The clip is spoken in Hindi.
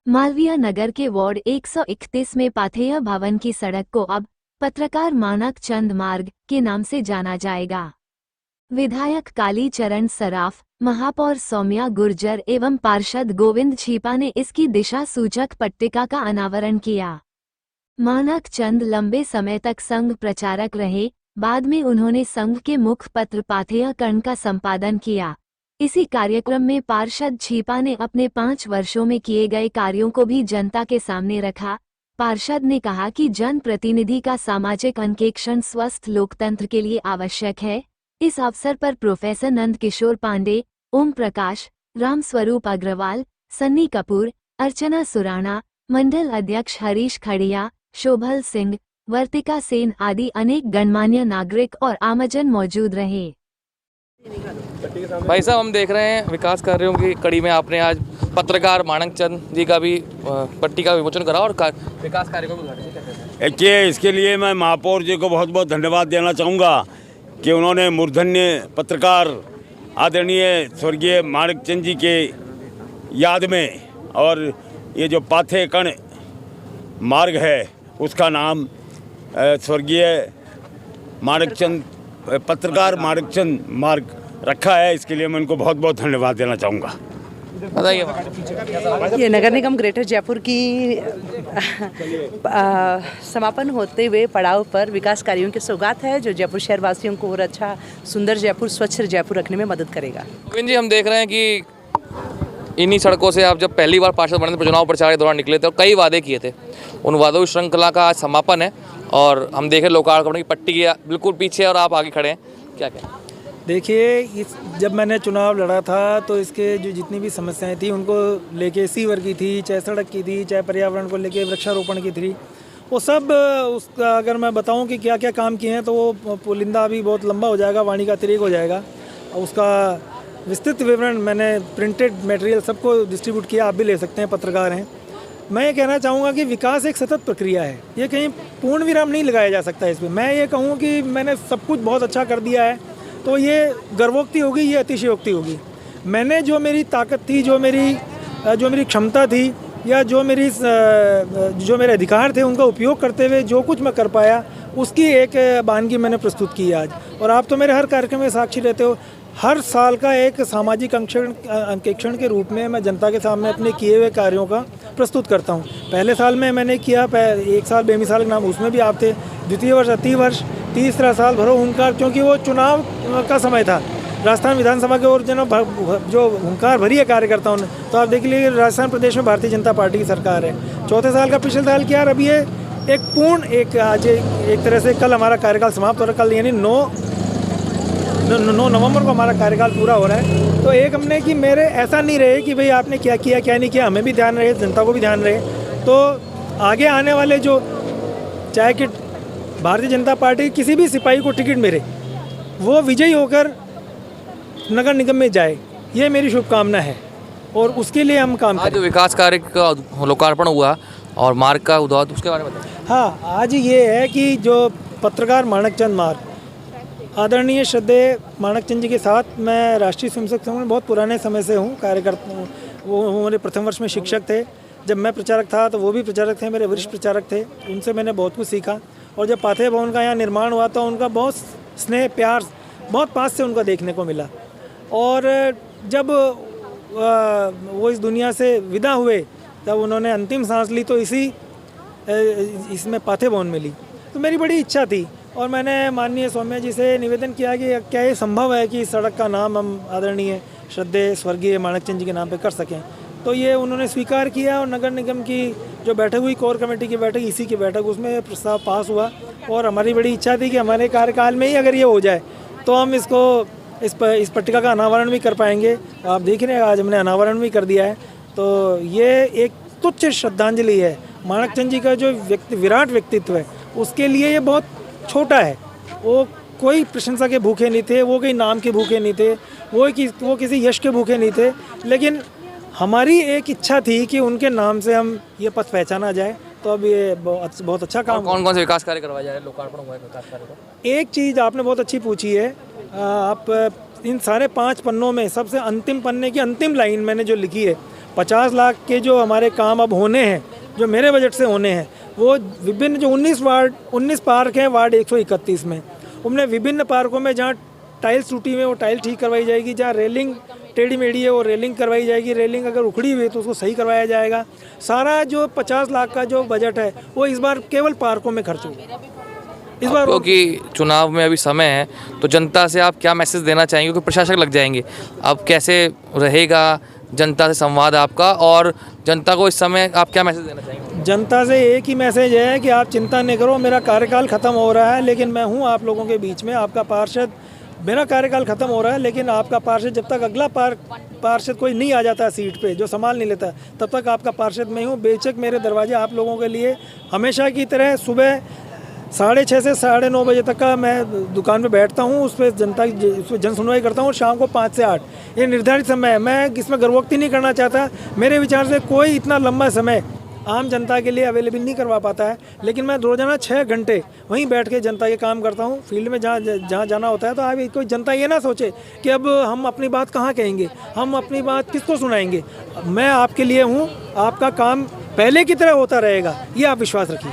मालवीय नगर के वार्ड 131 में पाथेय भवन की सड़क को अब पत्रकार मानक चंद मार्ग के नाम से जाना जाएगा। विधायक काली चरण सराफ, महापौर सौम्या गुर्जर एवं पार्षद गोविंद छीपा ने इसकी दिशा सूचक पट्टिका का अनावरण किया। मानक चंद लंबे समय तक संघ प्रचारक रहे, बाद में उन्होंने संघ के मुखपत्र पाथेय कर्ण का संपादन किया। इसी कार्यक्रम में पार्षद छीपा ने अपने 5 वर्षों में किए गए कार्यों को भी जनता के सामने रखा। पार्षद ने कहा कि जनप्रतिनिधि का सामाजिक अंकेक्षण स्वस्थ लोकतंत्र के लिए आवश्यक है। इस अवसर पर प्रोफेसर नंद किशोर पांडे, ओम प्रकाश, राम स्वरूप अग्रवाल, सन्नी कपूर, अर्चना सुराणा, मंडल अध्यक्ष हरीश खड़िया, शोभल सिंह, वर्तिका सेन आदि अनेक गणमान्य नागरिक और आमजन मौजूद रहे। भाई साहब, हम देख रहे हैं विकास कार्यों की कड़ी में आपने आज पत्रकार मानक चंद जी का भी पट्टिका का विमोचन करा और विकास कार्यों को भी उद्घाटन। देखिए, इसके लिए मैं महापौर जी को बहुत बहुत धन्यवाद देना चाहूँगा कि उन्होंने मूर्धन्य पत्रकार आदरणीय स्वर्गीय मानक चंद जी के याद में और ये जो पाथेय कर्ण मार्ग है उसका नाम स्वर्गीय मानकचंद पत्रकार मानकचंद मार्ग रखा है। इसके लिए मैं उनको बहुत बहुत धन्यवाद देना चाहूँगा। बताइए। ये नगर निगम ग्रेटर जयपुर की समापन होते हुए पड़ाव पर विकास कार्यों की सौगात है जो जयपुर शहर वासियों को और अच्छा सुंदर जयपुर, स्वच्छ जयपुर रखने में मदद करेगा। गोविंद जी, हम देख रहे हैं कि इन्हीं सड़कों से आप जब पहली बार पार्षद बने थे, चुनाव प्रचार के दौरान निकले थे और कई वादे किए थे। उन वादों की श्रृंखला का आज समापन है और हम देखें लोकार्पण की पट्टी बिल्कुल पीछे और आप आगे खड़े हैं, क्या क्या? देखिए, जब मैंने चुनाव लड़ा था तो इसके जो जितनी भी समस्याएं थी उनको लेके सीवर की थी, चाहे सड़क की थी, चाहे पर्यावरण को लेके वृक्षारोपण की थी, वो सब उसका अगर मैं बताऊं कि क्या क्या काम किए हैं तो वो पुलिंदा अभी बहुत लंबा हो जाएगा, वाणी का अतिरेक हो जाएगा। उसका विस्तृत विवरण मैंने प्रिंटेड मटेरियल सबको डिस्ट्रीब्यूट किया, आप भी ले सकते हैं, पत्रकार हैं। मैं ये कहना चाहूँगा कि विकास एक सतत प्रक्रिया है, ये कहीं पूर्ण विराम नहीं लगाया जा सकता इस पर। मैं ये कहूँ कि मैंने सब कुछ बहुत अच्छा कर दिया है तो ये गर्वोक्ति होगी, ये अतिशयोक्ति होगी। मैंने जो मेरी ताकत थी, जो मेरी क्षमता थी या जो मेरे अधिकार थे उनका उपयोग करते हुए जो कुछ मैं कर पाया उसकी एक वानगी मैंने प्रस्तुत की आज। और आप तो मेरे हर कार्यक्रम में साक्षी रहते हो। हर साल का एक सामाजिक अंकेक्षण के रूप में मैं जनता के सामने अपने किए हुए कार्यों का प्रस्तुत करता हूँ। पहले साल में मैंने किया, 1 साल बेमिसाल के नाम, उसमें भी आप थे। द्वितीय वर्ष, अति वर्ष, तीसरा साल भरो हुंकार, क्योंकि वो चुनाव का समय था राजस्थान विधानसभा के, और जो हुंकार भरी है कार्यकर्ताओं ने। तो आप देख लीजिए, राजस्थान प्रदेश में भारतीय जनता पार्टी की सरकार है। चौथे साल का पिछले साल किया, और अभी ये एक पूर्ण आज एक तरह से कल हमारा कार्यकाल समाप्त हो रहा है। कल यानी 9 नवंबर को हमारा कार्यकाल पूरा हो रहा है। तो एक हमने कि मेरे ऐसा नहीं रहे कि भाई आपने क्या किया क्या नहीं किया, हमें भी ध्यान रहे, जनता को भी ध्यान रहे। तो आगे आने वाले जो चाहे कि भारतीय जनता पार्टी किसी भी सिपाही को टिकट मिले, वो विजयी होकर नगर निगम में जाए, ये मेरी शुभकामना है और उसके लिए हम काम करें। आज विकास कार्य का लोकार्पण हुआ और मार्ग का उद्घाटन, उसके बारे में बताइए। हाँ, आज ये है कि जो पत्रकार मानकचंद मार्ग, आदरणीय श्रद्धेय मानकचंद जी के साथ मैं राष्ट्रीय स्वयंसेवक संघ में बहुत पुराने समय से हूँ, कार्यकर्ता हूँ। वो मेरे प्रथम वर्ष में शिक्षक थे। जब मैं प्रचारक था तो वो भी प्रचारक थे, मेरे वरिष्ठ प्रचारक थे, उनसे मैंने बहुत कुछ सीखा। और जब पाथेय भवन का यहाँ निर्माण हुआ तो उनका बहुत स्नेह प्यार बहुत पास से उनका देखने को मिला। और जब वो इस दुनिया से विदा हुए तब उन्होंने अंतिम सांस ली तो इसमें पाथेय भवन में ली। तो मेरी बड़ी इच्छा थी और मैंने माननीय सौम्या जी से निवेदन किया कि क्या ये संभव है कि इस सड़क का नाम हम आदरणीय श्रद्धेय स्वर्गीय मानकचंद जी के नाम पे कर सकें। तो ये उन्होंने स्वीकार किया और नगर निगम की जो बैठक हुई, कोर कमेटी की बैठक, इसी की बैठक, उसमें प्रस्ताव पास हुआ। और हमारी बड़ी इच्छा थी कि हमारे कार्यकाल में ही अगर ये हो जाए तो हम इस पट्टिका का अनावरण भी कर पाएंगे। आप देख रहे हैं, आज हमने अनावरण भी कर दिया है। तो ये एक तुच्छ श्रद्धांजलि है। मानकचंद जी का जो विराट व्यक्तित्व है उसके लिए ये बहुत छोटा है। वो कोई प्रशंसा के भूखे नहीं थे, वो कोई नाम के भूखे नहीं थे, वो किसी यश के भूखे नहीं थे। लेकिन हमारी एक इच्छा थी कि उनके नाम से हम ये पथ पहचाना जाए। तो अब ये बहुत अच्छा काम। कौन कौन से विकास कार्य करवाया जा रहा है, लोकार्पण हुआ है विकास कार्य का? एक चीज़ आपने बहुत अच्छी पूछी है। आप इन सारे 5 पन्नों में सबसे अंतिम पन्ने की अंतिम लाइन मैंने जो लिखी है, 50 लाख के जो हमारे काम अब होने हैं, जो मेरे बजट से होने हैं, वो विभिन्न जो 19 पार्क हैं वार्ड 131 में, उनमें विभिन्न पार्कों में जहाँ टाइल्स टूटी हुई है वो टाइल ठीक करवाई जाएगी, जहाँ रेलिंग टेढ़ी मेढ़ी है वो रेलिंग करवाई जाएगी, रेलिंग अगर उखड़ी हुई है तो उसको सही करवाया जाएगा। सारा जो 50 लाख का जो बजट है वो इस बार केवल पार्कों में खर्च होगा इस बार। क्योंकि चुनाव में अभी समय है, तो जनता से आप क्या मैसेज देना चाहेंगे? क्योंकि प्रशासक लग जाएंगे, अब कैसे रहेगा जनता से संवाद आपका, और जनता को इस समय आप क्या मैसेज देना चाहेंगे? जनता से एक ही मैसेज है कि आप चिंता नहीं करो, मेरा कार्यकाल ख़त्म हो रहा है लेकिन मैं हूँ आप लोगों के बीच में, आपका पार्षद। मेरा कार्यकाल ख़त्म हो रहा है लेकिन आपका पार्षद, जब तक अगला पार्षद कोई नहीं आ जाता सीट पे, जो संभाल नहीं लेता, तब तक आपका पार्षद मैं हूँ। बेशक मेरे दरवाजे आप लोगों के लिए हमेशा की तरह सुबह 6:30 से 9:30 बजे तक का मैं दुकान पे बैठता हूँ, उस पर जन सुनवाई करता हूँ, शाम को 5 से 8 ये निर्धारित समय है। मैं इसमें गर्भवती नहीं करना चाहता। मेरे विचार से कोई इतना लंबा समय आम जनता के लिए अवेलेबल नहीं करवा पाता है, लेकिन मैं रोजाना 6 घंटे वहीं बैठ के जनता के काम करता हूँ, फील्ड में जहाँ जाना होता है। तो आप कोई जनता ये ना सोचे कि अब हम अपनी बात कहाँ कहेंगे, हम अपनी बात किसको सुनाएंगे। मैं आपके लिए हूँ, आपका काम पहले की तरह होता रहेगा, ये आप विश्वास रखिए।